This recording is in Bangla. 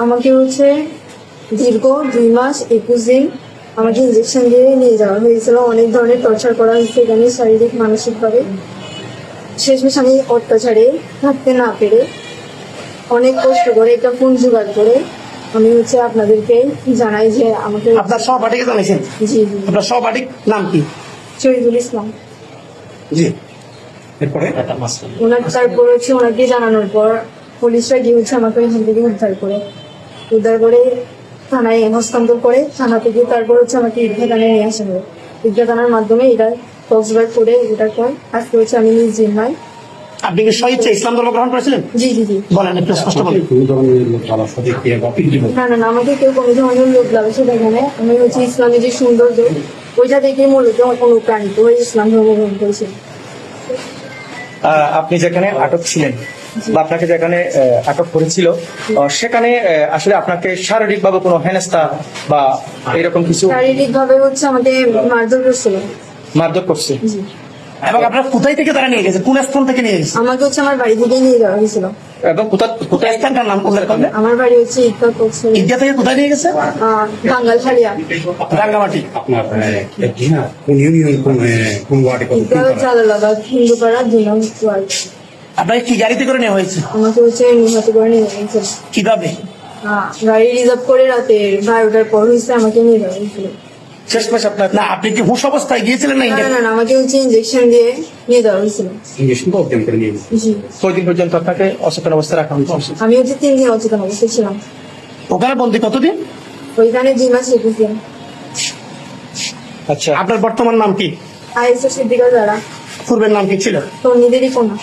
আমাকে হচ্ছে দীর্ঘ 2 মাস 21 দিন আমাকে ইঞ্জেকশন দিয়ে নিয়ে যাওয়া হয়েছিল। অনেক ধরনের টর্চার করা হয়েছে এখানে, শারীরিক মানসিকভাবে। শেষমেশ আমি অত্যাচারে থাকতে না পেরে অনেক কষ্ট করে একটা ফোন জোগাড় করে আমি হচ্ছে আপনাদেরকে জানাই যে আমাকে। আপনার সহপাঠীকে জানাইছেন? জি জি। আপনার সহপাঠীর নাম কি? শহীদুল ইসলাম। জি, এরপরে তারপর হচ্ছে ওনাকে জানানোর পর পুলিশরা গিয়ে হচ্ছে আমাকে এখান থেকে উদ্ধার করে থানায় হস্তান্তর করে, থানা থেকে তারপর হচ্ছে আমাকে ঈদগাহ থানায় নিয়ে আসা হয়। ঈদগাহ থানার মাধ্যমে এটা কক্সবাজার করে এটার পর আজকে হচ্ছে আমি নিজ জিম্মায়। আপনি কি স্বইচ্ছা ইসলাম ধর্ম গ্রহণ করেছিলেন? জি জি জি। বলেন একটু স্পষ্ট বলেন। না, আমাকে কেউ কোনো ধরনের লোক লাগাচ্ছে এখানে। আমি হচ্ছে ইসলামের যে সৌন্দর্য ওইটা দেখে মূলত অনুপ্রাণিত হয়ে ইসলাম ধর্ম গ্রহণ করেছি। আপনি যেখানে আটক ছিলেন বা আপনাকে যেখানে আটক করেছিল, সেখানে আসলে আপনাকে শারীরিকভাবে কোনো হেনস্থা বা এরকম কিছু শারীরিক ভাবে হচ্ছে আমাকে মারধর করছিল। মারধর করছে? জি। এবং আপনার কোথায় থেকে তারা নিয়ে গেছে, কোন স্থান থেকে নিয়ে গেছে? আমাকে হচ্ছে আমার বাড়ি থেকেই নিয়ে যাওয়া হয়েছিল। এবং কোথায় স্থানটার নাম কোথায়? আমার বাড়ি হচ্ছে ঈদগাহ কক্সবাজার। ঈদগাহ থেকে কোথায় নিয়ে গেছে? বাঙ্গালখালিয়া। রাঙ্গামাটি। আপনার কোন ইউনিয়ন, কোন ওয়ার্ডে ঈদগাহ জালালাবাদ হিন্দুপাড়া 2 নং ওয়ার্ড। আপনাকে কি গাড়িতে করে নেওয়া হয়েছে? আমাকে হচ্ছে নিহত করে নিয়ে গেছে। কিভাবে? গাড়ি রিজার্ভ করে রাতে 12টার পর হয়েছে আমাকে নিয়ে যাওয়া হয়েছিল। শেষমেশ আপনার না, আপনি কি হুঁশ অবস্থায় গিয়েছিলেন না? না না, আমাকে হচ্ছে ইঞ্জেকশন দিয়ে নিয়ে যাওয়া হয়েছিল। ইঞ্জেকশন তো অধ্যয়ন করে নিয়ে গেছে। জি। কয়দিন পর্যন্ত আপনাকে অচেতন অবস্থায় রাখা হয়েছে? আমি হচ্ছে 3 দিন অচেতন অবস্থায় ছিলাম। ওখানে বন্দি কতদিন? ওইখানে 2 মাস 21 দিন। আচ্ছা, আপনার বর্তমান নাম কি? আয়েশা সিদ্দিকা যারা পূর্বের নাম কি ছিল? তন্নিদেরই কোনা।